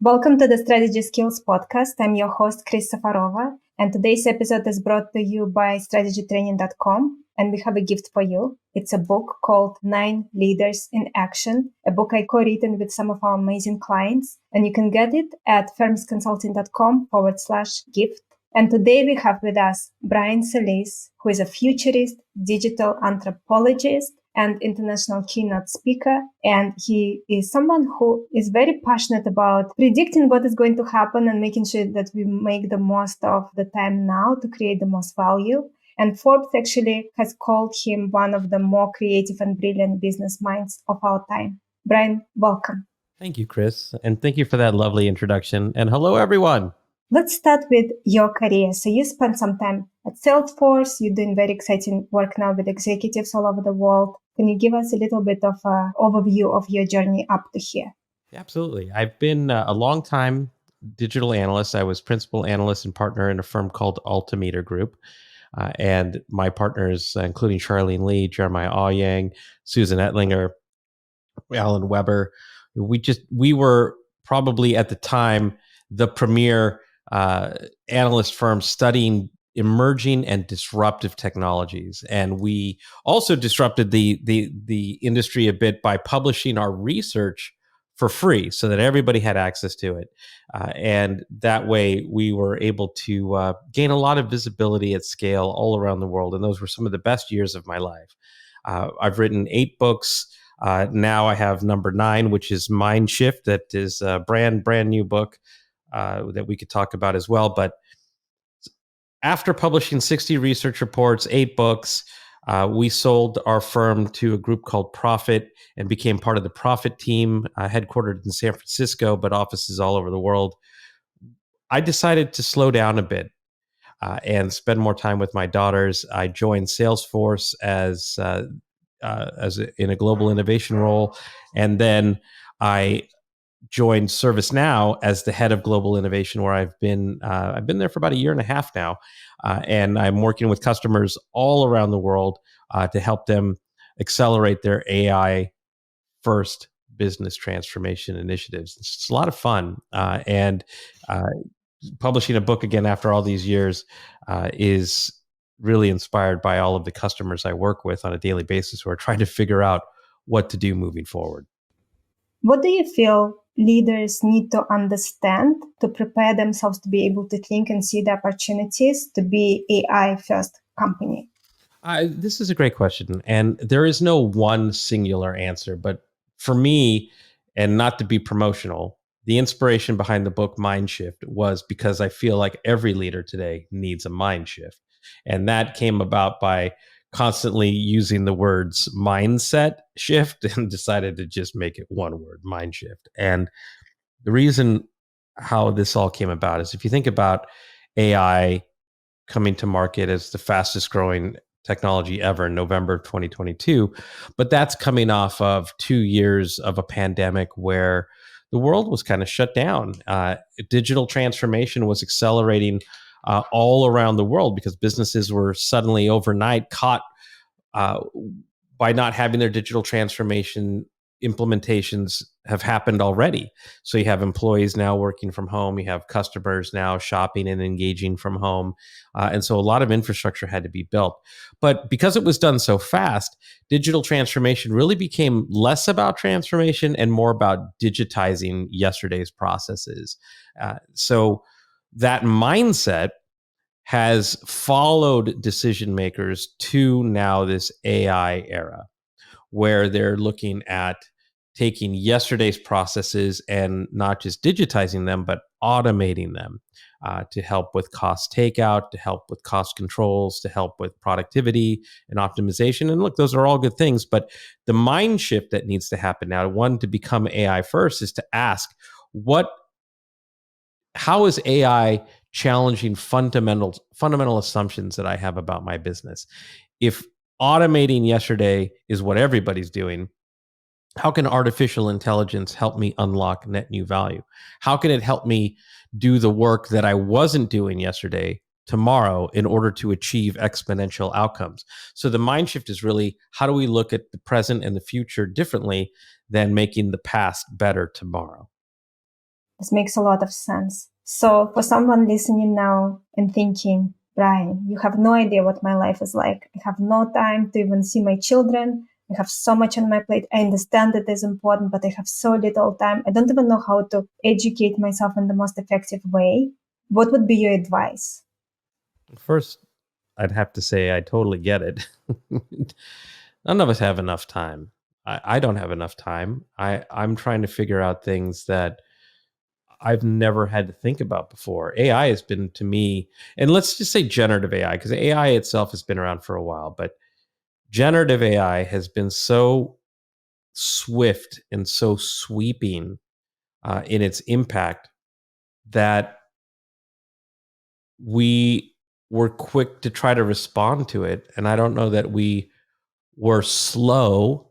Welcome to the Strategy Skills Podcast. I'm your host, Chris Safarova, and today's episode is brought to you by strategytraining.com, and we have a gift for you. It's a book called 9 Leaders in Action, a book I co-written with some of our amazing clients, and you can get it at firmsconsulting.com/gift. And today we have with us Brian Solis, who is a futurist, digital anthropologist, and international keynote speaker. And he is someone who is very passionate about predicting what is going to happen and making sure that we make the most of the time now to create the most value. And Forbes actually has called him one of the more creative and brilliant business minds of our time. Brian, welcome. Thank you, Chris. And thank you for that lovely introduction. And hello, everyone. Let's start with your career. So you spent some time at Salesforce. You're doing very exciting work now with executives all over the world. Can you give us a little bit of an overview of your journey up to here? Absolutely. I've been a long time digital analyst. I was principal analyst and partner in a firm called Altimeter Group. And my partners, including Charlene Lee, Jeremiah Awyang, Susan Ettlinger, Alan Weber, we were probably at the time the premier analyst firm studying emerging and disruptive technologies. And we also disrupted the industry a bit by publishing our research for free so that everybody had access to it. And that way we were able to gain a lot of visibility at scale all around the world. And those were some of the best years of my life. I've written 8 books. Now I have number 9, which is Mindshift. That is a brand new book that we could talk about as well. But after publishing 60 research reports, 8 books, we sold our firm to a group called Profit and became part of the Profit team, headquartered in San Francisco, but offices all over the world. I decided to slow down a bit and spend more time with my daughters. I joined Salesforce as in a global innovation role, and then I joined ServiceNow as the head of global innovation, where I've been there for about a year and a half now, and I'm working with customers all around the world to help them accelerate their AI first business transformation initiatives. It's a lot of fun, and publishing a book again after all these years is really inspired by all of the customers I work with on a daily basis who are trying to figure out what to do moving forward. What do you feel leaders need to understand to prepare themselves to be able to think and see the opportunities to be AI first company? This is a great question. And there is no one singular answer. But for me, and not to be promotional, the inspiration behind the book Mindshift was because I feel like every leader today needs a mind shift. And that came about by constantly using the words mindset shift and decided to just make it one word, mind shift. And the reason how this all came about is if you think about AI coming to market as the fastest growing technology ever in November of 2022, but that's coming off of 2 years of a pandemic where the world was kind of shut down. Digital transformation was accelerating all around the world because businesses were suddenly overnight caught by not having their digital transformation implementations have happened already. So you have employees now working from home, you have customers now shopping and engaging from home. And so a lot of infrastructure had to be built. But because it was done so fast, digital transformation really became less about transformation and more about digitizing yesterday's processes. So that mindset has followed decision makers to now this AI era, where they're looking at taking yesterday's processes and not just digitizing them, but automating them to help with cost takeout, to help with cost controls, to help with productivity and optimization. And look, those are all good things, but the mind shift that needs to happen now, one, to become AI first, is to ask, how is AI challenging fundamental assumptions that I have about my business? If automating yesterday is what everybody's doing, how can artificial intelligence help me unlock net new value? How can it help me do the work that I wasn't doing yesterday tomorrow in order to achieve exponential outcomes? So the mind shift is really, how do we look at the present and the future differently than making the past better tomorrow? This makes a lot of sense. So for someone listening now and thinking, Brian, you have no idea what my life is like. I have no time to even see my children. I have so much on my plate. I understand that it's important, but I have so little time. I don't even know how to educate myself in the most effective way. What would be your advice? First, I'd have to say I totally get it. None of us have enough time. I don't have enough time. I'm trying to figure out things that I've never had to think about before. AI has been to me, and let's just say generative AI, because AI itself has been around for a while, but generative AI has been so swift and so sweeping in its impact that we were quick to try to respond to it. And I don't know that we were slow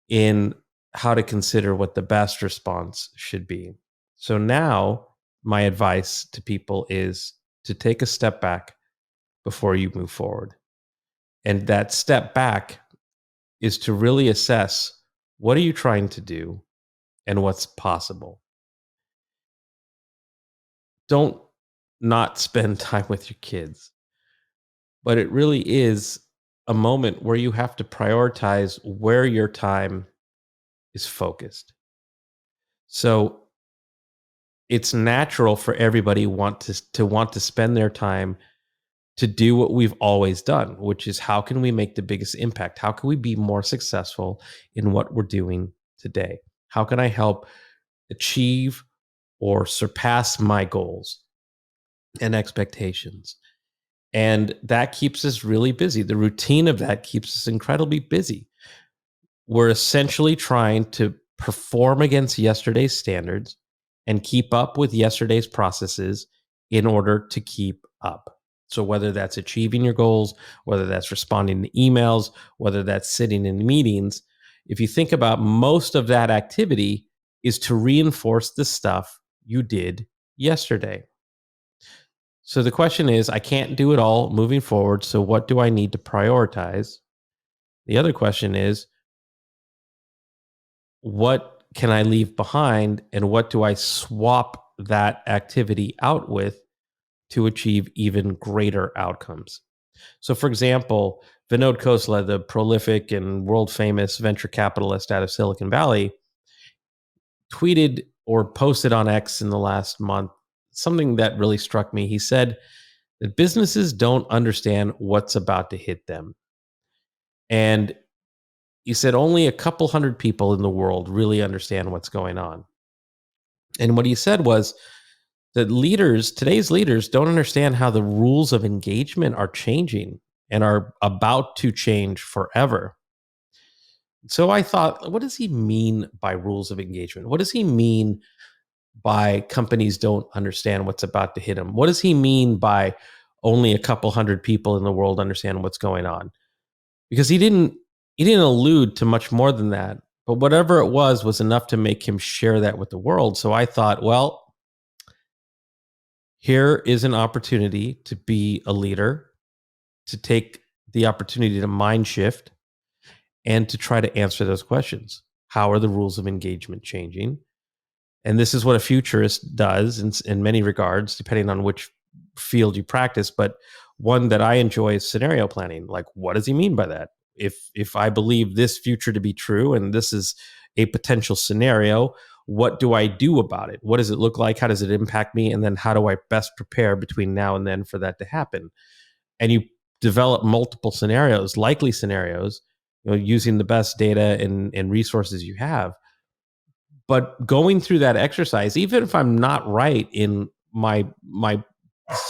in how to consider what the best response should be. So now, my advice to people is to take a step back before you move forward. And that step back is to really assess, what are you trying to do and what's possible. Don't not spend time with your kids, but it really is a moment where you have to prioritize where your time is focused. So it's natural for everybody want to spend their time to do what we've always done, which is, how can we make the biggest impact? How can we be more successful in what we're doing today? How can I help achieve or surpass my goals and expectations? And that keeps us really busy. The routine of that keeps us incredibly busy. We're essentially trying to perform against yesterday's standards and keep up with yesterday's processes in order to keep up. So, whether that's achieving your goals, whether that's responding to emails, whether that's sitting in meetings, if you think about, most of that activity is to reinforce the stuff you did yesterday. So the question is, I can't do it all moving forward. So what do I need to prioritize? The other question is, what can I leave behind, and what do I swap that activity out with to achieve even greater outcomes? So, for example, Vinod Khosla, the prolific and world famous venture capitalist out of Silicon Valley, tweeted or posted on X in the last month something that really struck me. He said that businesses don't understand what's about to hit them. And he said only a couple hundred people in the world really understand what's going on. And what he said was that today's leaders, don't understand how the rules of engagement are changing and are about to change forever. So I thought, what does he mean by rules of engagement? What does he mean by companies don't understand what's about to hit them? What does he mean by only a couple hundred people in the world understand what's going on? Because he didn't allude to much more than that. But whatever it was enough to make him share that with the world. So I thought, well, here is an opportunity to be a leader, to take the opportunity to mind shift and to try to answer those questions. How are the rules of engagement changing? And this is what a futurist does in many regards, depending on which field you practice. But one that I enjoy is scenario planning. Like, what does he mean by that? If I believe this future to be true and this is a potential scenario, what do I do about it? What does it look like? How does it impact me? And then how do I best prepare between now and then for that to happen? And you develop multiple scenarios, likely scenarios, using the best data and resources you have. But going through that exercise, even if I'm not right in my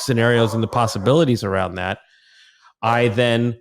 scenarios and the possibilities around that, I then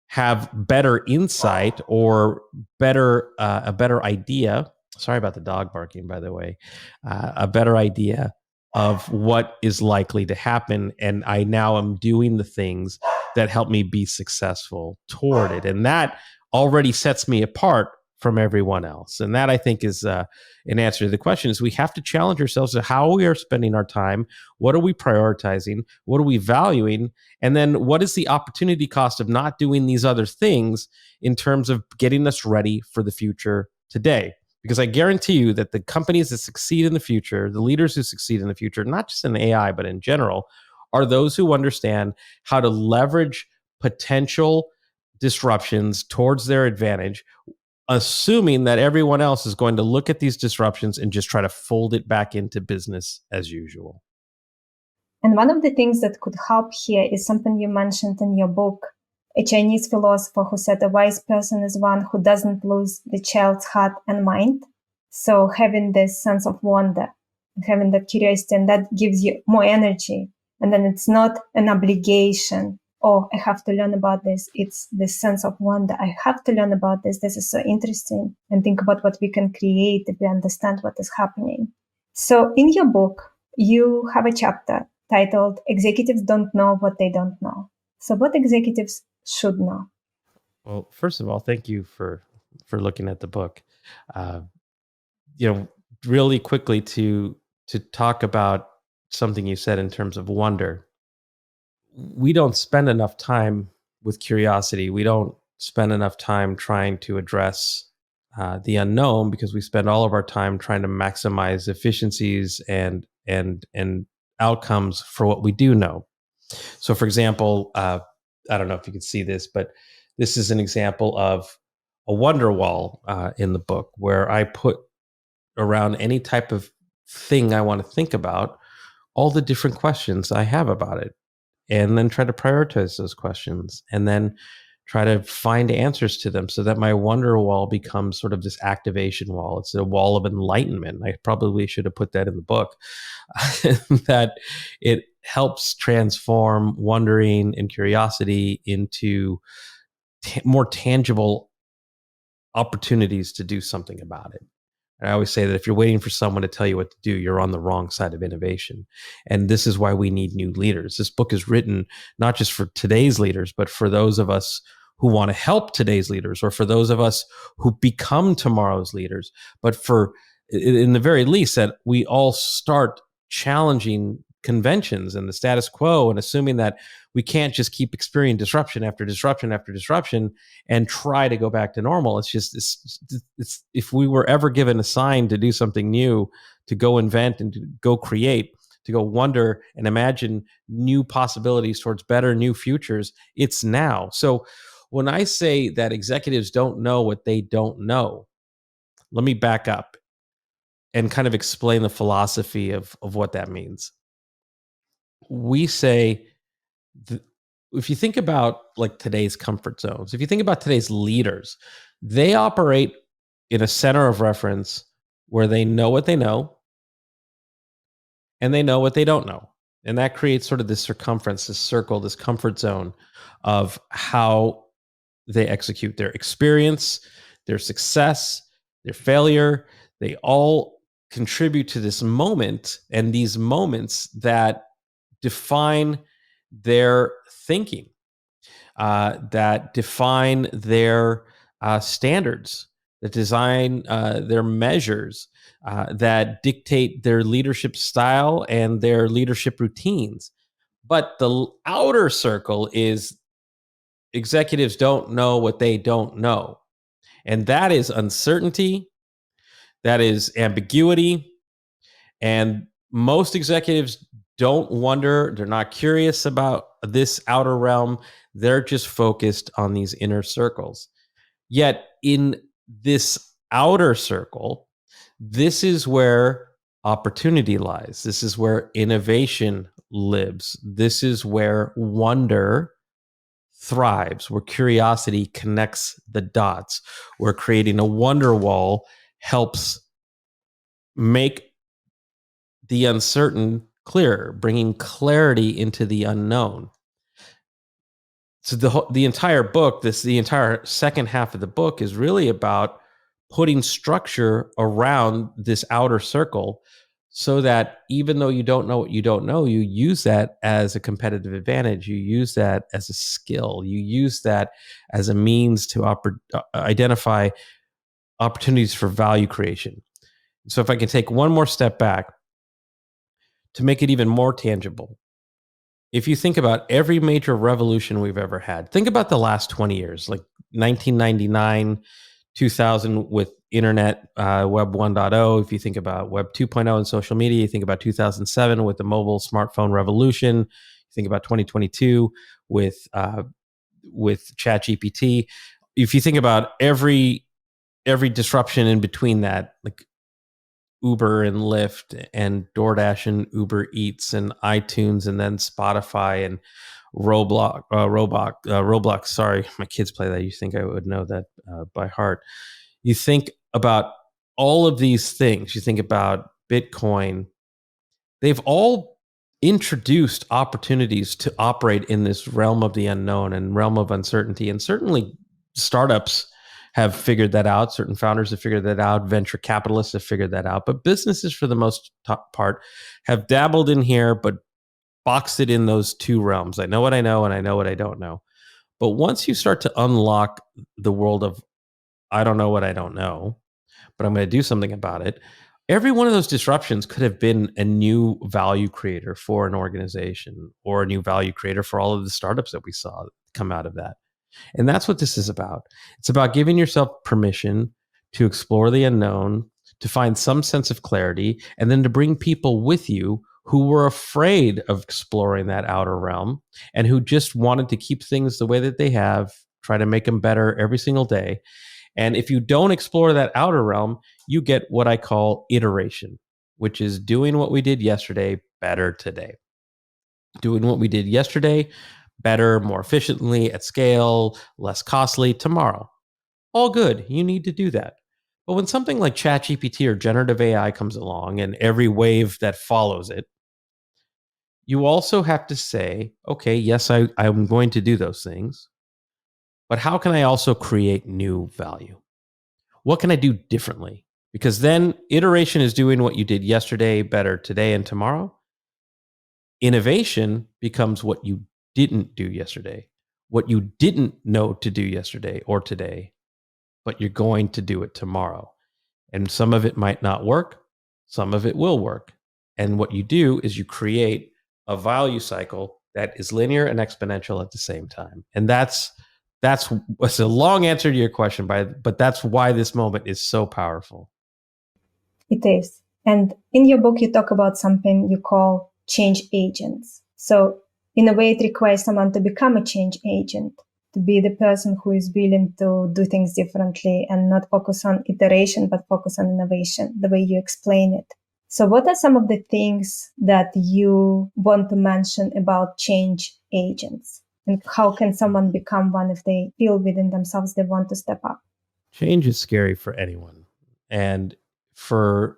have better insight or a better idea. Sorry about the dog barking, by the way. A better idea of what is likely to happen, and I now am doing the things that help me be successful toward it, and that already sets me apart from everyone else. And that, I think, is an answer to the question: is we have to challenge ourselves to how we are spending our time. What are we prioritizing? What are we valuing? And then what is the opportunity cost of not doing these other things in terms of getting us ready for the future today? Because I guarantee you that the companies that succeed in the future, the leaders who succeed in the future, not just in AI, but in general, are those who understand how to leverage potential disruptions towards their advantage, assuming that everyone else is going to look at these disruptions and just try to fold it back into business as usual. And one of the things that could help here is something you mentioned in your book, a Chinese philosopher who said a wise person is one who doesn't lose the child's heart and mind. So having this sense of wonder, having that curiosity, and that gives you more energy. And then it's not an obligation. Oh, I have to learn about this. It's this sense of wonder. I have to learn about this. This is so interesting. And think about what we can create if we understand what is happening. So in your book, you have a chapter titled Executives Don't Know What They Don't Know. So what executives should know? Well, first of all, thank you for looking at the book. Really quickly to talk about something you said in terms of wonder. We don't spend enough time with curiosity. We don't spend enough time trying to address the unknown, because we spend all of our time trying to maximize efficiencies and outcomes for what we do know. So, for example, I don't know if you can see this, but this is an example of a wonder wall in the book, where I put around any type of thing I want to think about all the different questions I have about it, and then try to prioritize those questions, and then try to find answers to them, so that my wonder wall becomes sort of this activation wall. It's a wall of enlightenment. I probably should have put that in the book. That it helps transform wondering and curiosity into more tangible opportunities to do something about it. And I always say that if you're waiting for someone to tell you what to do, you're on the wrong side of innovation. And this is why we need new leaders. This book is written not just for today's leaders, but for those of us who want to help today's leaders, or for those of us who become tomorrow's leaders. But for, in the very least, that we all start challenging conventions and the status quo, and assuming that we can't just keep experiencing disruption after disruption after disruption and try to go back to normal. It's if we were ever given a sign to do something new, to go invent and to go create, to go wonder and imagine new possibilities towards better new futures, it's now. So when I say that executives don't know what they don't know, let me back up and kind of explain the philosophy of what that means. We say, if you think about like today's comfort zones, if you think about today's leaders, they operate in a center of reference where they know what they know and they know what they don't know. And that creates sort of this circumference, this circle, this comfort zone of how they execute their experience, their success, their failure. They all contribute to this moment, and these moments that define their thinking, that define their standards, that design their measures, that dictate their leadership style and their leadership routines. But the outer circle is executives don't know what they don't know. And that is uncertainty, that is ambiguity. And most executives don't wonder, they're not curious about this outer realm. They're just focused on these inner circles. Yet in this outer circle, this is where opportunity lies. This is where innovation lives. This is where wonder thrives, where curiosity connects the dots, where creating a wonder wall helps make the uncertain clearer, bringing clarity into the unknown. So the entire book, the entire second half of the book is really about putting structure around this outer circle, so that even though you don't know what you don't know, you use that as a competitive advantage. You use that as a skill. You use that as a means to identify opportunities for value creation. So if I can take one more step back to make it even more tangible, if you think about every major revolution we've ever had, think about the last 20 years, like 1999 2000 with internet, web 1.0. If you think about web 2.0 and social media, you think about 2007 with the mobile smartphone revolution. You think about 2022 with ChatGPT. If you think about every disruption in between that, like Uber and Lyft and DoorDash and Uber Eats and iTunes and then Spotify and Roblox. Sorry, my kids play that. You think I would know that by heart? You think about all of these things. You think about Bitcoin. They've all introduced opportunities to operate in this realm of the unknown and realm of uncertainty. And certainly startups have figured that out. Certain founders have figured that out. Venture capitalists have figured that out. But businesses, for the most part, have dabbled in here, but boxed it in those two realms. I know what I know, and I know what I don't know. But once you start to unlock the world of, I don't know what I don't know, but I'm going to do something about it. Every one of those disruptions could have been a new value creator for an organization or a new value creator for all of the startups that we saw come out of that. And that's what this is about. It's about giving yourself permission to explore the unknown, to find some sense of clarity, and then to bring people with you who were afraid of exploring that outer realm and who just wanted to keep things the way that they have, try to make them better every single day. And if you don't explore that outer realm, you get what I call iteration, which is doing what we did yesterday better today. Doing what we did yesterday better, more efficiently, at scale, less costly tomorrow. All good. You need to do that. But when something like ChatGPT or generative AI comes along and every wave that follows it, you also have to say, okay, yes, I'm going to do those things, but how can I also create new value? What can I do differently? Because then iteration is doing what you did yesterday better today and tomorrow. Innovation becomes what you didn't do yesterday, what you didn't know to do yesterday or today, but you're going to do it tomorrow. And some of it might not work, some of it will work. And what you do is you create a value cycle that is linear and exponential at the same time. And that's a long answer to your question, but that's why this moment is so powerful. It is. And in your book, you talk about something you call change agents. So in a way, it requires someone to become a change agent, to be the person who is willing to do things differently and not focus on iteration, but focus on innovation, the way you explain it. So what are some of the things that you want to mention about change agents? And how can someone become one if they feel within themselves they want to step up? Change is scary for anyone. And for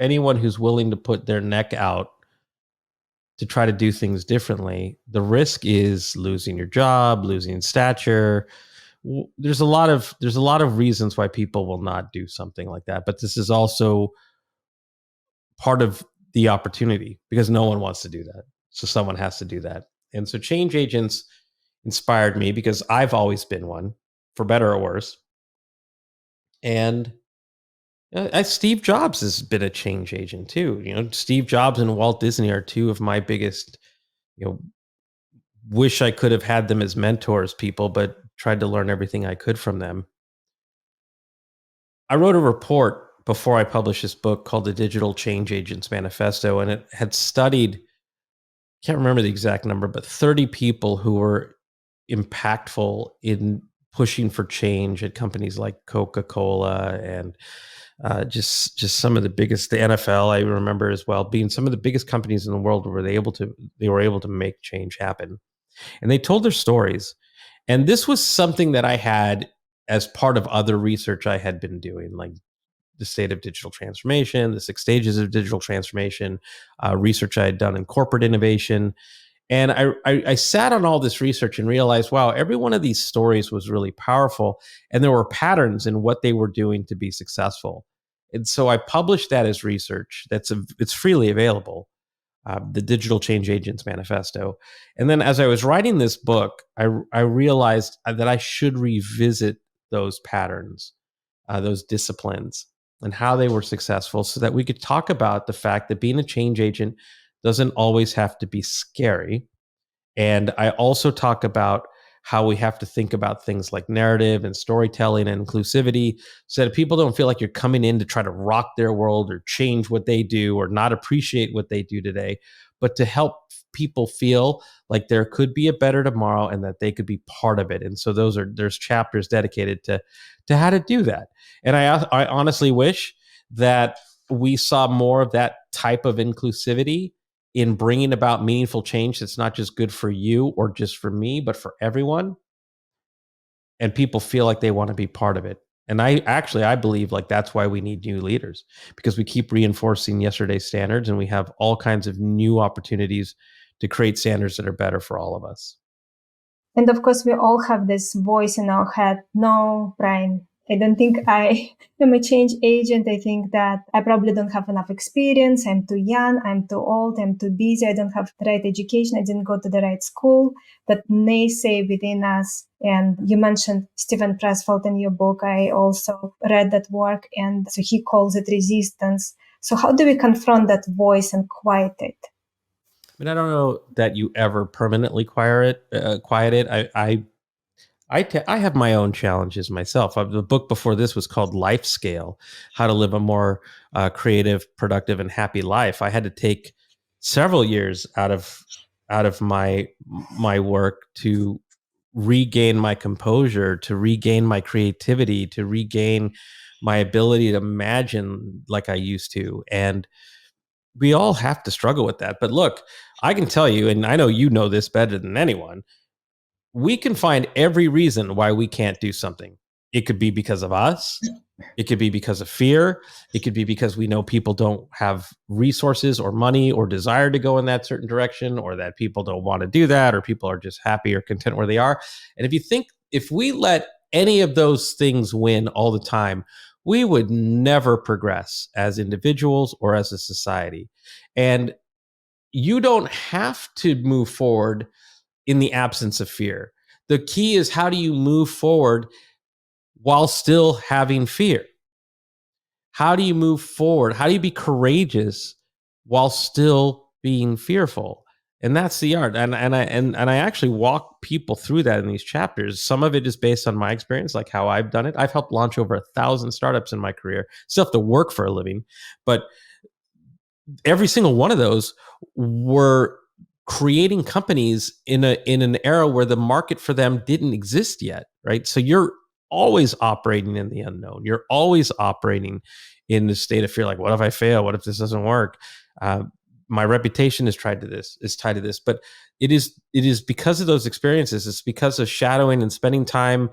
anyone who's willing to put their neck out to try to do things differently, the risk is losing your job, losing stature. There's a lot of reasons why people will not do something like that, but this is also part of the opportunity because no one wants to do that. So someone has to do that. And so change agents inspired me because I've always been one, for better or worse. And Steve Jobs has been a change agent too. Steve Jobs and Walt Disney are two of my biggest, wish I could have had them as mentors people, but tried to learn everything I could from them. I wrote a report before I published this book called The Digital Change Agents Manifesto, and it had studied, can't remember the exact number, but 30 people who were impactful in pushing for change at companies like Coca-Cola and just some of the biggest, the NFL, I remember as well, being some of the biggest companies in the world where they were able to make change happen. And they told their stories. And this was something that I had as part of other research I had been doing, like the state of digital transformation, the 6 stages of digital transformation, research I had done in corporate innovation. And I sat on all this research and realized, wow, every one of these stories was really powerful. And there were patterns in what they were doing to be successful. And so I published that as research. It's freely available, the Digital Change Agents Manifesto. And then as I was writing this book, I realized that I should revisit those patterns, those disciplines, and how they were successful so that we could talk about the fact that being a change agent doesn't always have to be scary. And I also talk about how we have to think about things like narrative and storytelling and inclusivity, so that people don't feel like you're coming in to try to rock their world or change what they do or not appreciate what they do today, but to help people feel like there could be a better tomorrow and that they could be part of it. And so there's chapters dedicated to how to do that. And I honestly wish that we saw more of that type of inclusivity in bringing about meaningful change that's not just good for you or just for me, but for everyone. And people feel like they want to be part of it. And I believe like that's why we need new leaders, because we keep reinforcing yesterday's standards and we have all kinds of new opportunities to create standards that are better for all of us. And of course, we all have this voice in our head. No, Brian, I don't think I am a change agent. I think that I probably don't have enough experience. I'm too young. I'm too old. I'm too busy. I don't have the right education. I didn't go to the right school. That naysay within us. And you mentioned Stephen Pressfield in your book. I also read that work. And so he calls it resistance. So how do we confront that voice and quiet it? I mean, I don't know that you ever permanently quiet it. I have my own challenges myself. The book before this was called Life Scale: How to Live a More Creative, Productive, and Happy Life. I had to take several years out of my work to regain my composure, to regain my creativity, to regain my ability to imagine like I used to. And we all have to struggle with that. But look, I can tell you, and I know you know this better than anyone, we can find every reason why we can't do something. It could be because of us. It could be because of fear. It could be because we know people don't have resources or money or desire to go in that certain direction, or that people don't want to do that, or people are just happy or content where they are. And if we let any of those things win all the time, we would never progress as individuals or as a society. And you don't have to move forward in the absence of fear. The key is, how do you move forward while still having fear? How do you move forward? How do you be courageous while still being fearful? And that's the art. And I actually walk people through that in these chapters. Some of it is based on my experience, like how I've done it. I've helped launch over 1,000 startups in my career. Still have to work for a living, but every single one of those were creating companies in an era where the market for them didn't exist yet, right? So you're always operating in the unknown. You're always operating in the state of fear, like, what if I fail? What if this doesn't work? My reputation is tied to this. But it is because of those experiences. It's because of shadowing and spending time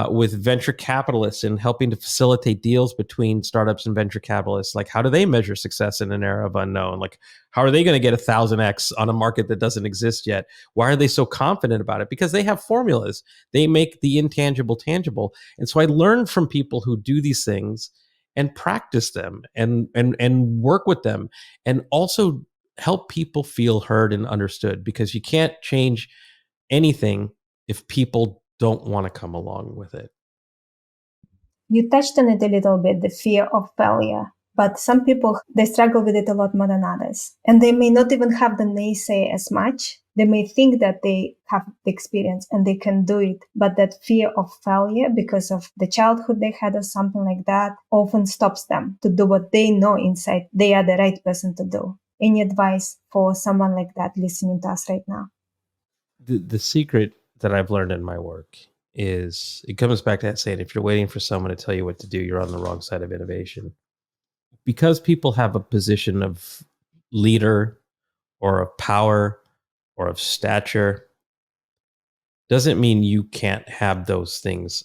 with venture capitalists and helping to facilitate deals between startups and venture capitalists. Like, how do they measure success in an era of unknown? Like, how are they going to get 1,000x on a market that doesn't exist yet? Why are they so confident about it? Because they have formulas. They make the intangible tangible. And so I learn from people who do these things and practice them and work with them, and also help people feel heard and understood, because you can't change anything if people don't want to come along with it. You touched on it a little bit, the fear of failure. But some people, they struggle with it a lot more than others. And they may not even have the naysay as much. They may think that they have the experience and they can do it. But that fear of failure, because of the childhood they had or something like that, often stops them to do what they know inside they are the right person to do. Any advice for someone like that listening to us right now? The secret that I've learned in my work is, it comes back to that saying, if you're waiting for someone to tell you what to do, you're on the wrong side of innovation. Because people have a position of leader or of power or of stature, doesn't mean you can't have those things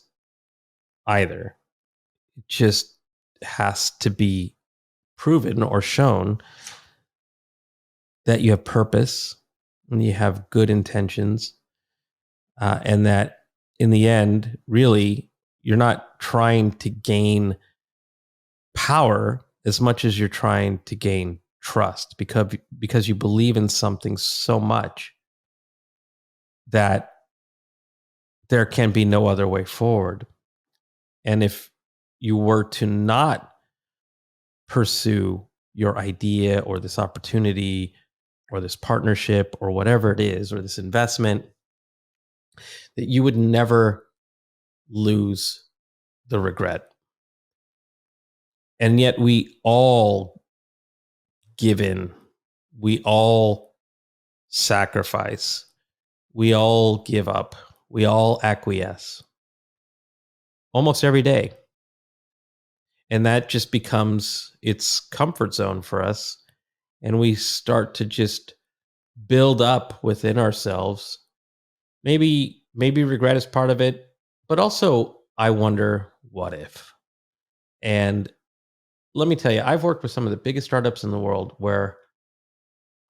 either. It just has to be proven or shown that you have purpose and you have good intentions, and that in the end, really, you're not trying to gain power as much as you're trying to gain trust, because you believe in something so much that there can be no other way forward. And if you were to not pursue your idea or this opportunity or this partnership or whatever it is, or this investment, that you would never lose the regret. And yet we all give in. We all sacrifice. We all give up. We all acquiesce almost every day. And that just becomes its comfort zone for us. And we start to just build up within ourselves. Maybe regret is part of it, but also I wonder what if. And let me tell you, I've worked with some of the biggest startups in the world where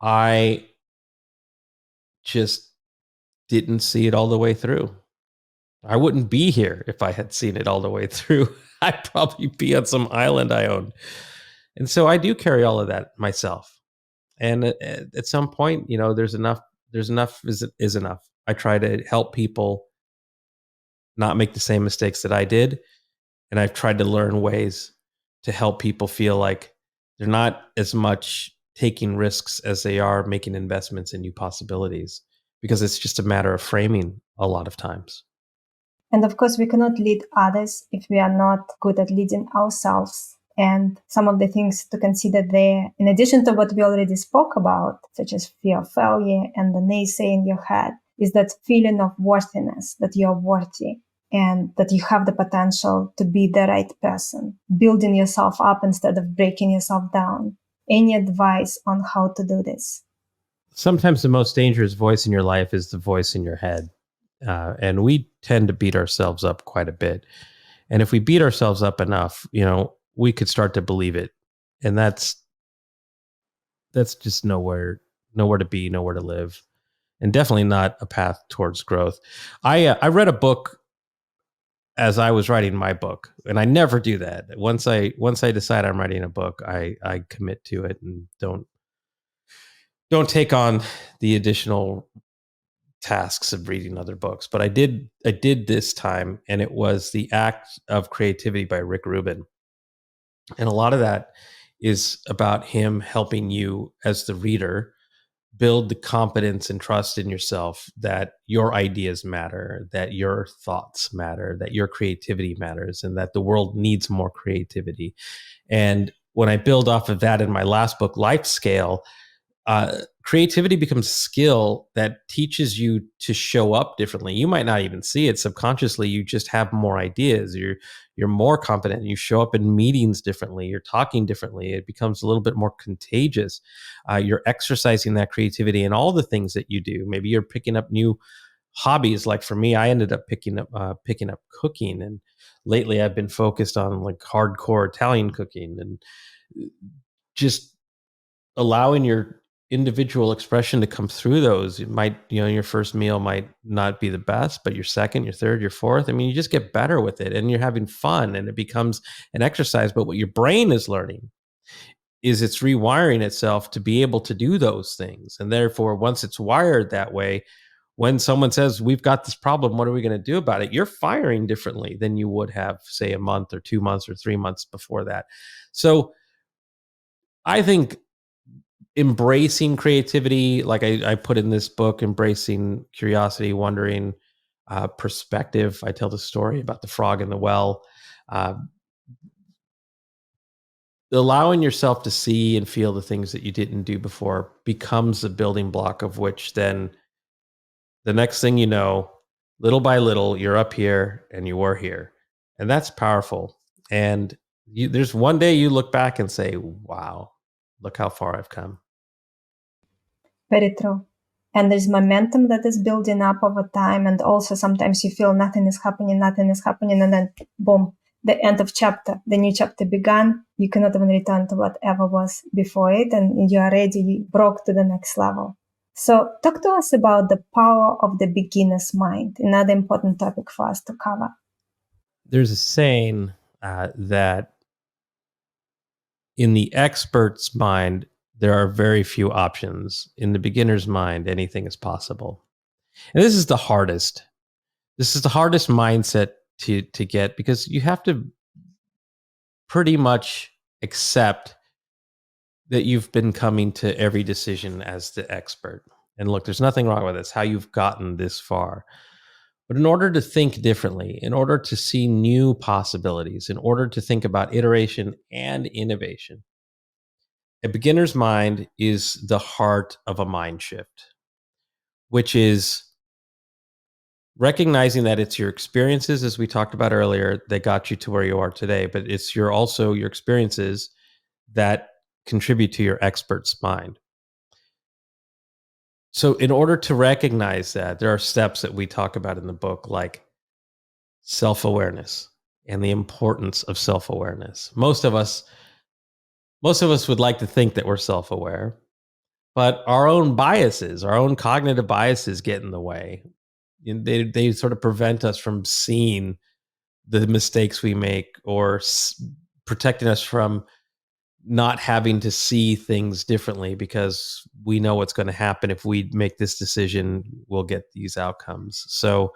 I just didn't see it all the way through. I wouldn't be here if I had seen it all the way through. I'd probably be on some island I own. And so I do carry all of that myself. And at some point, there's enough. There's enough is enough. I try to help people not make the same mistakes that I did. And I've tried to learn ways to help people feel like they're not as much taking risks as they are making investments in new possibilities, because it's just a matter of framing a lot of times. And of course, we cannot lead others if we are not good at leading ourselves. And some of the things to consider there, in addition to what we already spoke about, such as fear of failure and the naysay in your head, is that feeling of worthiness, that you're worthy and that you have the potential to be the right person, building yourself up instead of breaking yourself down. Any advice on how to do this? Sometimes the most dangerous voice in your life is the voice in your head. And we tend to beat ourselves up quite a bit. And if we beat ourselves up enough, we could start to believe it. And that's just nowhere to be, nowhere to live, and definitely not a path towards growth. I read a book as I was writing my book, and I never do that. Once I decide I'm writing a book, I commit to it and don't take on the additional tasks of reading other books. But I did this time, and it was The Act of Creativity by Rick Rubin. And a lot of that is about him helping you as the reader build the confidence and trust in yourself that your ideas matter, that your thoughts matter, that your creativity matters, and that the world needs more creativity. And when I build off of that in my last book, Life Scale, creativity becomes a skill that teaches you to show up differently. You might not even see it subconsciously. You just have more ideas. You're more confident. You show up in meetings differently. You're talking differently. It becomes a little bit more contagious. You're exercising that creativity in all the things that you do. Maybe you're picking up new hobbies. Like for me, I ended up picking up cooking, and lately I've been focused on like hardcore Italian cooking, and just allowing your individual expression to come through those. It might, your first meal might not be the best, but your second, your third, your fourth, I mean, you just get better with it and you're having fun and it becomes an exercise. But what your brain is learning is it's rewiring itself to be able to do those things. And therefore, once it's wired that way, when someone says, we've got this problem, what are we going to do about it? You're firing differently than you would have, say, a month or 2 months or 3 months before that. So I think embracing creativity, like I put in this book, embracing curiosity, wondering, perspective. I tell the story about the frog in the well. Uh, Allowing yourself to see and feel the things that you didn't do before becomes a building block of which then the next thing you know, little by little, you're up here and you were here. And that's powerful. And there's one day you look back and say, wow, look how far I've come. Very true. And there's momentum that is building up over time. And also sometimes you feel nothing is happening. And then boom, the end of chapter, the new chapter began. You cannot even return to whatever was before it. And you are ready, you broke to the next level. So talk to us about the power of the beginner's mind, another important topic for us to cover. There's a saying that in the expert's mind, there are very few options. In the beginner's mind, anything is possible. And this is the hardest. This is the hardest mindset to get, because you have to pretty much accept that you've been coming to every decision as the expert. And look, there's nothing wrong with this, how you've gotten this far. But in order to think differently, in order to see new possibilities, in order to think about iteration and innovation, a beginner's mind is the heart of a mind shift, which is recognizing that it's your experiences, as we talked about earlier, that got you to where you are today, but it's also your experiences that contribute to your expert's mind. So in order to recognize that, there are steps that we talk about in the book, like self-awareness and the importance of self-awareness. Most of us would like to think that we're self-aware, but our own biases, our own cognitive biases get in the way. They sort of prevent us from seeing the mistakes we make, or protecting us from not having to see things differently, because we know what's going to happen if we make this decision, we'll get these outcomes. So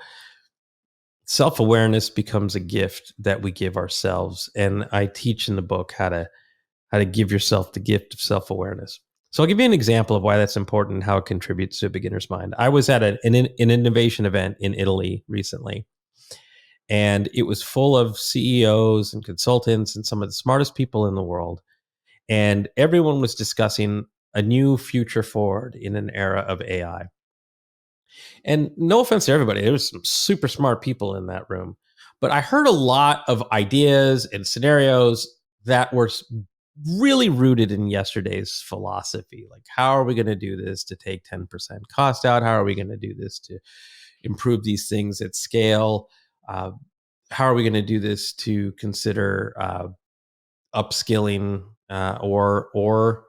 self-awareness becomes a gift that we give ourselves, and I teach in the book how to give yourself the gift of self-awareness. So I'll give you an example of why that's important and how it contributes to a beginner's mind. I was at an innovation event in Italy recently, and it was full of CEOs and consultants and some of the smartest people in the world. And everyone was discussing a new future forward in an era of AI. And no offense to everybody, there was some super smart people in that room, but I heard a lot of ideas and scenarios that were really rooted in yesterday's philosophy. Like, how are we going to do this to take 10% cost out? How are we going to do this to improve these things at scale? How are we going to do this to consider upskilling, or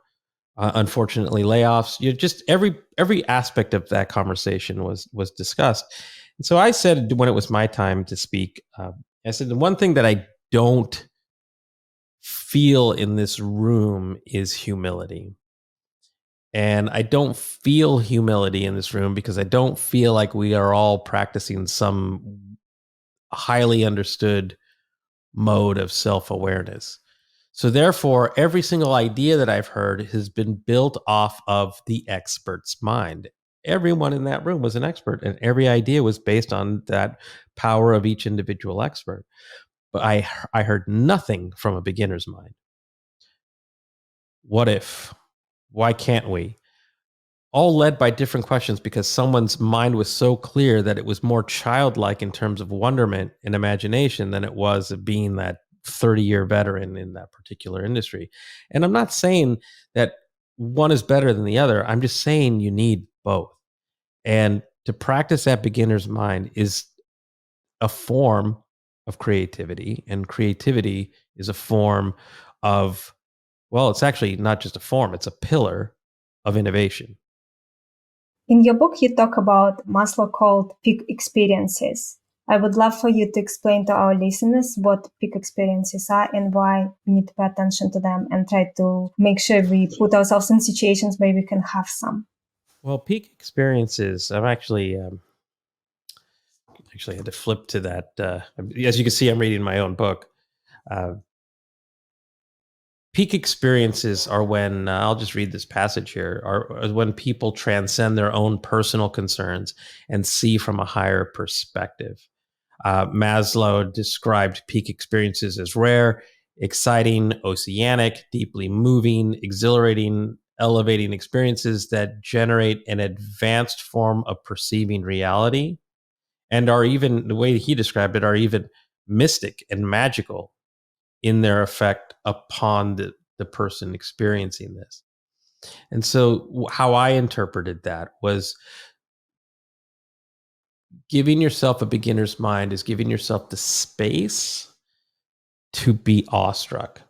unfortunately layoffs? Just every aspect of that conversation was discussed. And so I said, when it was my time to speak, I said, the one thing that I don't feel in this room is humility. And I don't feel humility in this room because I don't feel like we are all practicing some highly understood mode of self-awareness. So therefore, every single idea that I've heard has been built off of the expert's mind. Everyone in that room was an expert, and every idea was based on that power of each individual expert. But I heard nothing from a beginner's mind. What if? Why can't we? All led by different questions, because someone's mind was so clear that it was more childlike in terms of wonderment and imagination than it was of being that 30-year veteran in that particular industry. And I'm not saying that one is better than the other. I'm just saying you need both. And to practice that beginner's mind is a form of creativity, and creativity is a form of, well, it's actually not just a form, it's a pillar of innovation. In your book, you talk about Maslow called peak experiences. I would love for you to explain to our listeners what peak experiences are and why we need to pay attention to them and try to make sure we put ourselves in situations where we can have some. Well, peak experiences, I've actually had to flip to that. As you can see, I'm reading my own book. Peak experiences are when, I'll just read this passage here, are when people transcend their own personal concerns and see from a higher perspective. Maslow described peak experiences as rare, exciting, oceanic, deeply moving, exhilarating, elevating experiences that generate an advanced form of perceiving reality, and are even, the way he described it, are even mystic and magical in their effect upon the person experiencing this. And so how I interpreted that was, giving yourself a beginner's mind is giving yourself the space to be awestruck,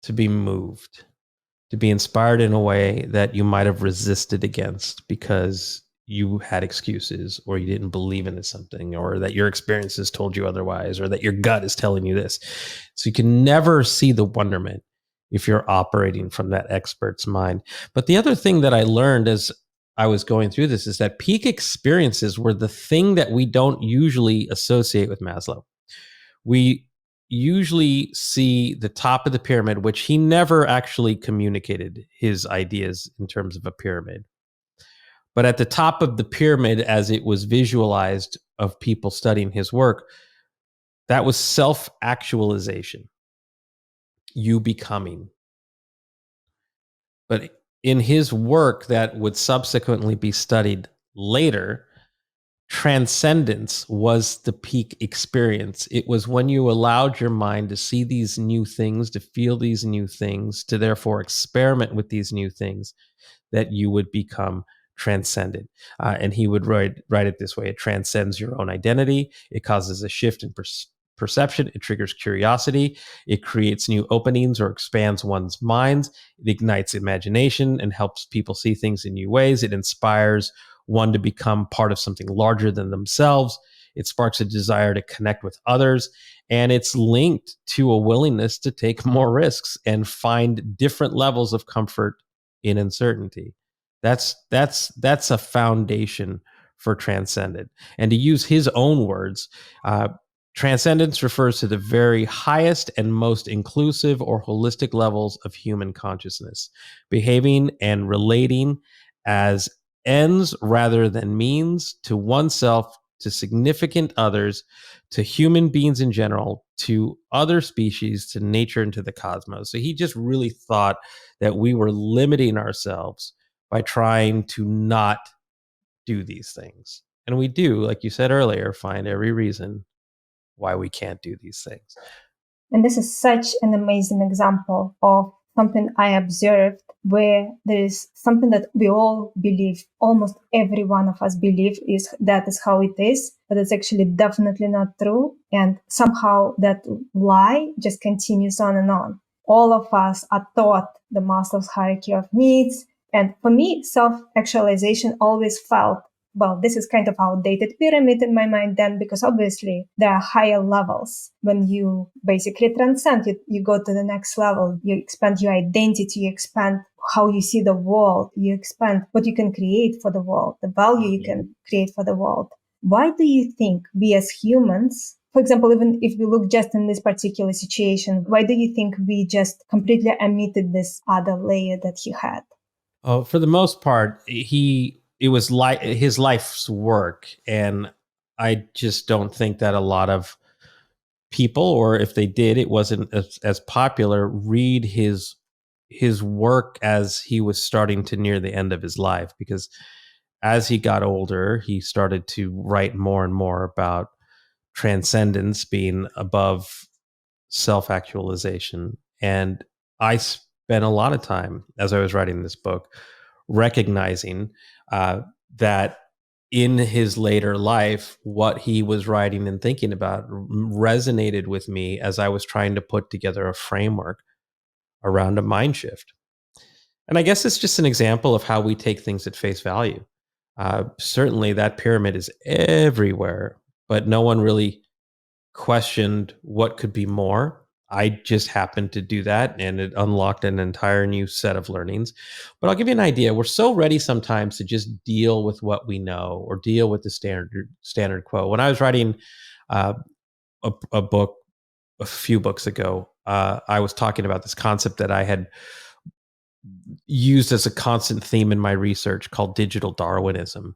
to be moved, to be inspired in a way that you might have resisted against because you had excuses, or you didn't believe in something, or that your experiences told you otherwise, or that your gut is telling you this. So you can never see the wonderment if you're operating from that expert's mind. But the other thing that I learned as I was going through this is that peak experiences were the thing that we don't usually associate with Maslow. We usually see the top of the pyramid, which he never actually communicated his ideas in terms of a pyramid. But at the top of the pyramid, as it was visualized of people studying his work, that was self-actualization, you becoming. But in his work that would subsequently be studied later, transcendence was the peak experience. It was when you allowed your mind to see these new things, to feel these new things, to therefore experiment with these new things, that you would become transcendent. And he would write it this way: it transcends your own identity. It causes a shift in perception. It triggers curiosity. It creates new openings or expands one's minds. It ignites imagination and helps people see things in new ways. It inspires one to become part of something larger than themselves. It sparks a desire to connect with others. And it's linked to a willingness to take more risks and find different levels of comfort in uncertainty. That's a foundation for transcendent. And to use his own words, transcendence refers to the very highest and most inclusive or holistic levels of human consciousness, behaving and relating as ends rather than means to oneself, to significant others, to human beings in general, to other species, to nature, and to the cosmos. So he just really thought that we were limiting ourselves by trying to not do these things. And we do, like you said earlier, find every reason why we can't do these things. And this is such an amazing example of something I observed where there is something that we all believe, almost every one of us believe that is how it is, but it's actually definitely not true. And somehow that lie just continues on and on. All of us are taught the Maslow's hierarchy of needs. And for me, self-actualization always felt, well, this is kind of outdated pyramid in my mind then, because obviously there are higher levels. When you basically transcend, you go to the next level, you expand your identity, you expand how you see the world, you expand what you can create for the world, the value you can create for the world. Why do you think we as humans, for example, even if we look just in this particular situation, why do you think we just completely omitted this other layer that he had? Oh, for the most part, it was like his life's work, and I just don't think that a lot of people, or if they did, it wasn't as popular, read his work as he was starting to near the end of his life, because as he got older, he started to write more and more about transcendence being above self-actualization. And I spent a lot of time as I was writing this book recognizing that in his later life, what he was writing and thinking about resonated with me as I was trying to put together a framework around a mind shift. And I guess it's just an example of how we take things at face value. Certainly, that pyramid is everywhere, but no one really questioned what could be more. I just happened to do that, and it unlocked an entire new set of learnings. But I'll give you an idea. We're so ready sometimes to just deal with what we know or deal with the standard quo. When I was writing a book a few books ago, I was talking about this concept that I had used as a constant theme in my research called digital Darwinism.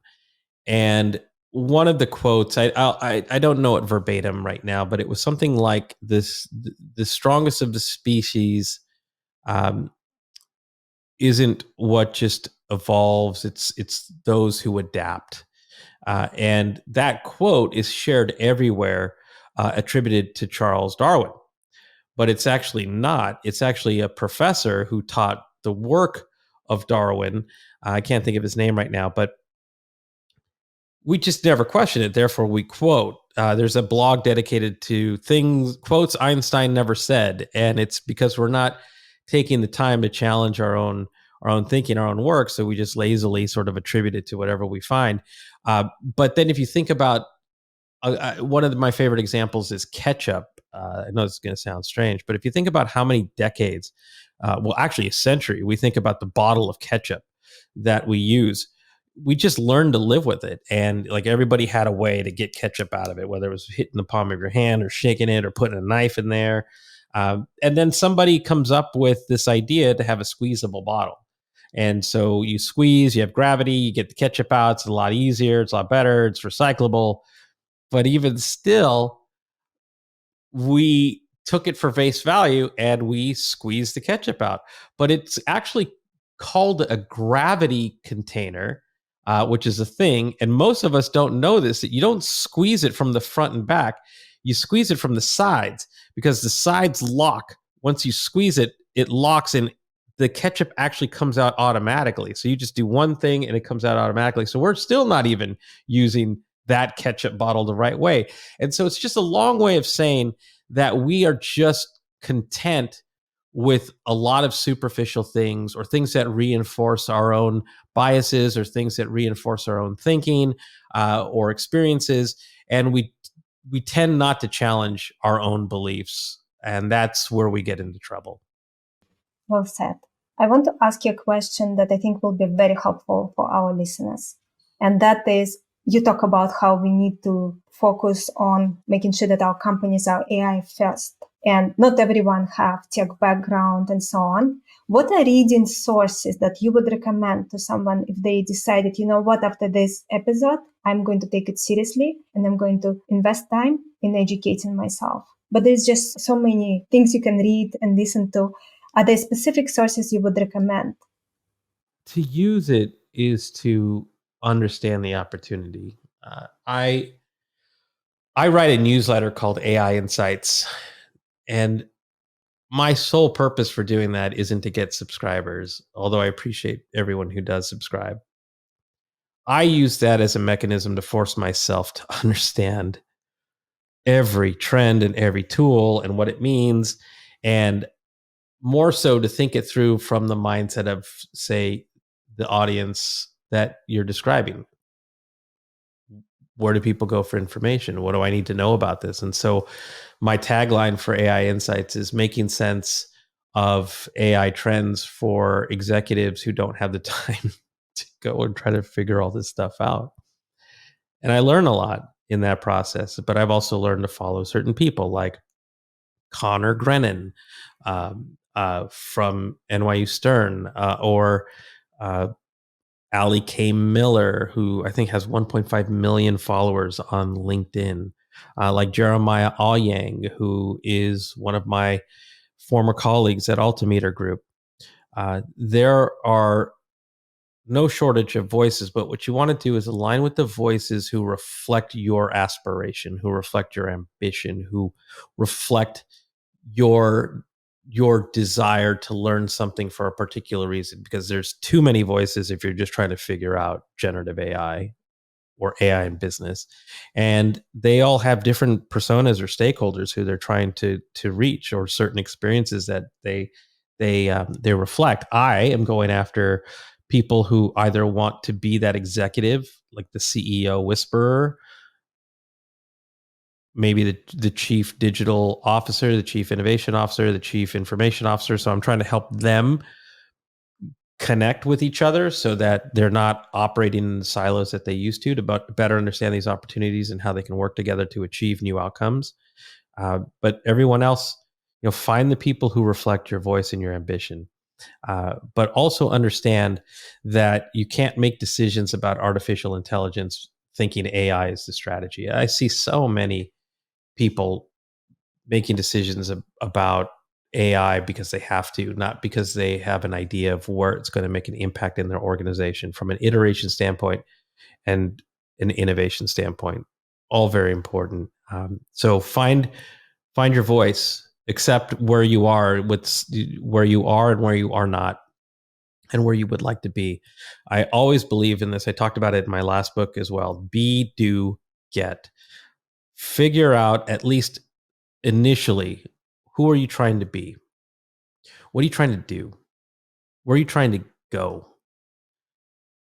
And one of the quotes, I don't know it verbatim right now, but it was something like this: the strongest of the species um, isn't what just evolves; it's those who adapt. And that quote is shared everywhere, attributed to Charles Darwin, but it's actually not. It's actually a professor who taught the work of Darwin. I can't think of his name right now, but we just never question it. Therefore, we quote. There's a blog dedicated to quotes Einstein never said, and it's because we're not taking the time to challenge our own thinking, our own work. So we just lazily sort of attribute it to whatever we find. But then, if you think about one of my favorite examples is ketchup. I know this is going to sound strange, but if you think about how many decades, well, actually a century, we think about the bottle of ketchup that we use. We just learned to live with it. And like everybody had a way to get ketchup out of it, whether it was hitting the palm of your hand or shaking it or putting a knife in there. And then somebody comes up with this idea to have a squeezable bottle. And so you squeeze, you have gravity, you get the ketchup out. It's a lot easier. It's a lot better. It's recyclable. But even still, we took it for face value and we squeezed the ketchup out. But it's actually called a gravity container, which is a thing. And most of us don't know this, that you don't squeeze it from the front and back. You squeeze it from the sides because the sides lock. Once you squeeze it, it locks and the ketchup actually comes out automatically. So you just do one thing and it comes out automatically. So we're still not even using that ketchup bottle the right way. And so it's just a long way of saying that we are just content with a lot of superficial things or things that reinforce our own biases or things that reinforce our own thinking or experiences. And we tend not to challenge our own beliefs. And that's where we get into trouble. Well said. I want to ask you a question that I think will be very helpful for our listeners. And that is, you talk about how we need to focus on making sure that our companies are AI first. And not everyone have tech background and so on. What are reading sources that you would recommend to someone if they decided, you know what, after this episode, I'm going to take it seriously and I'm going to invest time in educating myself? But there's just so many things you can read and listen to. Are there specific sources you would recommend? To use it is to understand the opportunity. I write a newsletter called AI Insights, and my sole purpose for doing that isn't to get subscribers, although I appreciate everyone who does subscribe. I use that as a mechanism to force myself to understand every trend and every tool and what it means, and more so to think it through from the mindset of, say, the audience that you're describing. Where do people go for information? What do I need to know about this? And so my tagline for AI Insights is making sense of AI trends for executives who don't have the time to go and try to figure all this stuff out. And I learn a lot in that process, but I've also learned to follow certain people like Connor Grennan from NYU Stern or Ali K. Miller, who I think has 1.5 million followers on LinkedIn, like Jeremiah Aoyang, who is one of my former colleagues at Altimeter Group. There are no shortage of voices, but what you want to do is align with the voices who reflect your aspiration, who reflect your ambition, who reflect your desire to learn something for a particular reason, because there's too many voices if you're just trying to figure out generative AI or AI in business, and they all have different personas or stakeholders who they're trying to reach, or certain experiences that they reflect. I am going after people who either want to be that executive, like the CEO whisperer, maybe the chief digital officer, the chief innovation officer, the chief information officer. So I'm trying to help them connect with each other so that they're not operating in the silos that they used to better understand these opportunities and how they can work together to achieve new outcomes. But everyone else, find the people who reflect your voice and your ambition. But also understand that you can't make decisions about artificial intelligence thinking AI is the strategy. I see so many people making decisions about AI because they have to, not because they have an idea of where it's going to make an impact in their organization from an iteration standpoint and an innovation standpoint. All very important. So find your voice, accept where you are with where you are and where you are not, and where you would like to be. I always believe in this. I talked about it in my last book as well. Be, do, get. Figure out, at least initially, who are you trying to be? What are you trying to do? Where are you trying to go?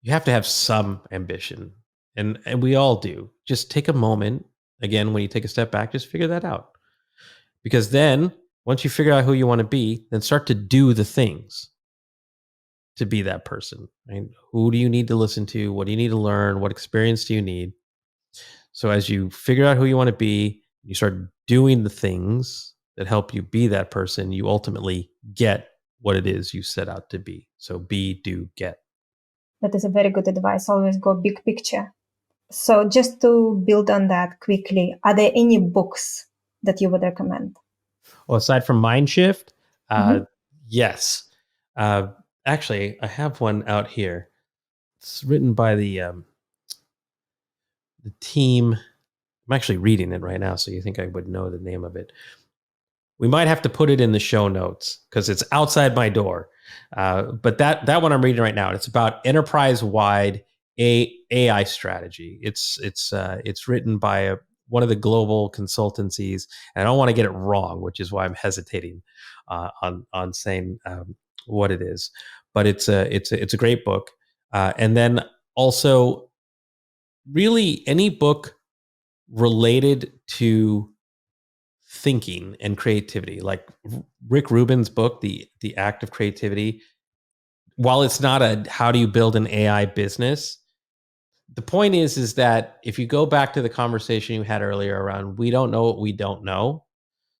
You have to have some ambition, and we all do. Just take a moment. Again, when you take a step back, just figure that out. Because then, once you figure out who you want to be, then start to do the things to be that person. Right? Who do you need to listen to? What do you need to learn? What experience do you need? So as you figure out who you want to be, you start doing the things that help you be that person, you ultimately get what it is you set out to be. So be, do, get. That is a very good advice. Always go big picture. So just to build on that quickly, are there any books that you would recommend? Well, aside from Mindshift, yes. Actually, I have one out here. It's written by the team. I'm actually reading it right now, so you think I would know the name of it. We might have to put it in the show notes because it's outside my door. But that one I'm reading right now, and it's about enterprise-wide AI strategy. It's written by one of the global consultancies, and I don't want to get it wrong, which is why I'm hesitating on saying what it is. But it's a great book, and then also really any book related to thinking and creativity, like Rick Rubin's book, the Act of Creativity. While it's not a how do you build an AI business, the point is that if you go back to the conversation you had earlier around we don't know what we don't know,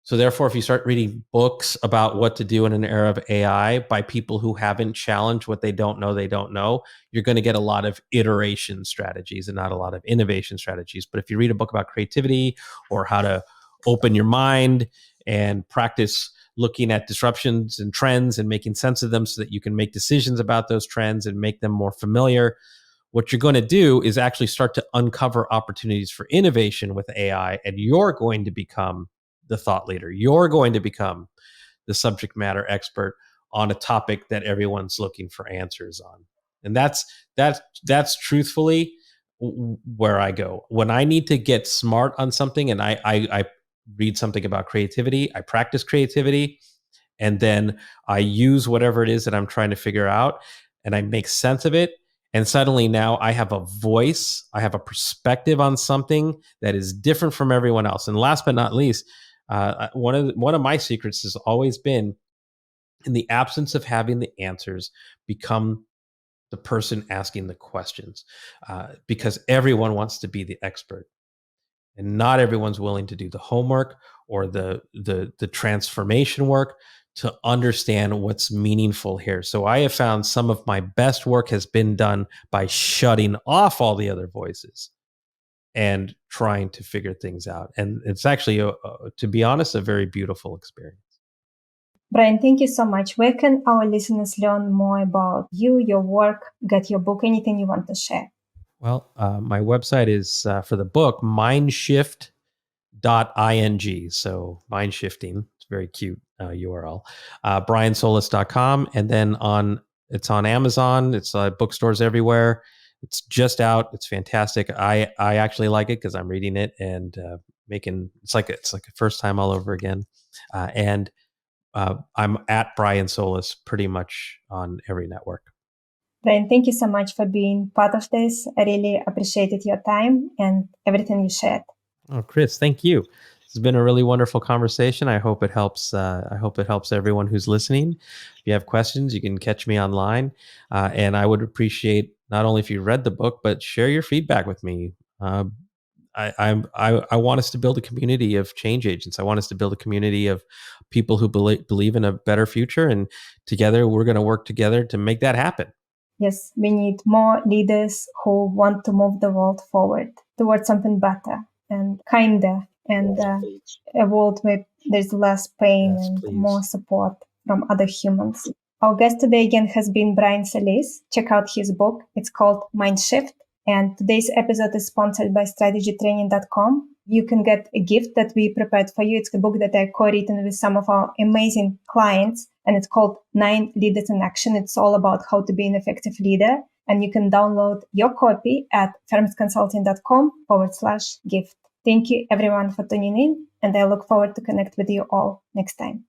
so therefore if you start reading books about what to do in an era of AI by people who haven't challenged what they don't know, you're going to get a lot of iteration strategies and not a lot of innovation strategies. But if you read a book about creativity or how to open your mind and practice looking at disruptions and trends and making sense of them so that you can make decisions about those trends and make them more familiar, what you're going to do is actually start to uncover opportunities for innovation with AI, and you're going to become the thought leader. You're going to become the subject matter expert on a topic that everyone's looking for answers on. And that's truthfully where I go. When I need to get smart on something and I read something about creativity, I practice creativity, and then I use whatever it is that I'm trying to figure out and I make sense of it. And suddenly now I have a voice, I have a perspective on something that is different from everyone else. And last but not least, one of my secrets has always been, in the absence of having the answers, become the person asking the questions, because everyone wants to be the expert, and not everyone's willing to do the homework or the transformation work to understand what's meaningful here. So I have found some of my best work has been done by shutting off all the other voices and trying to figure things out. And it's actually, to be honest, a very beautiful experience. Brian, thank you so much. Where can our listeners learn more about you, your work, get your book, anything you want to share? Well, my website is for the book, Mindshift.ing. So mind shifting. It's a very cute URL. BrianSolis.com. And then it's on Amazon. It's bookstores everywhere. It's just out. It's fantastic. I actually like it because I'm reading it and it's like a first time all over again. And I'm at Brian Solis pretty much on every network. Brian, thank you so much for being part of this. I really appreciated your time and everything you shared. Oh, Chris, thank you. This has been a really wonderful conversation. I hope it helps. I hope it helps everyone who's listening. If you have questions, you can catch me online, and I would appreciate not only if you read the book, but share your feedback with me. I want us to build a community of change agents. I want us to build a community of people who believe in a better future, and together we're going to work together to make that happen. Yes, we need more leaders who want to move the world forward towards something better and kinder, and a world where there's less pain and more support from other humans. Our guest today again has been Brian Solis. Check out his book. It's called Mindshift. And today's episode is sponsored by strategytraining.com. You can get a gift that we prepared for you. It's a book that I co-written with some of our amazing clients, and it's called 9 Leaders in Action. It's all about how to be an effective leader. And you can download your copy at firmsconsulting.com/gift. Thank you everyone for tuning in, and I look forward to connect with you all next time.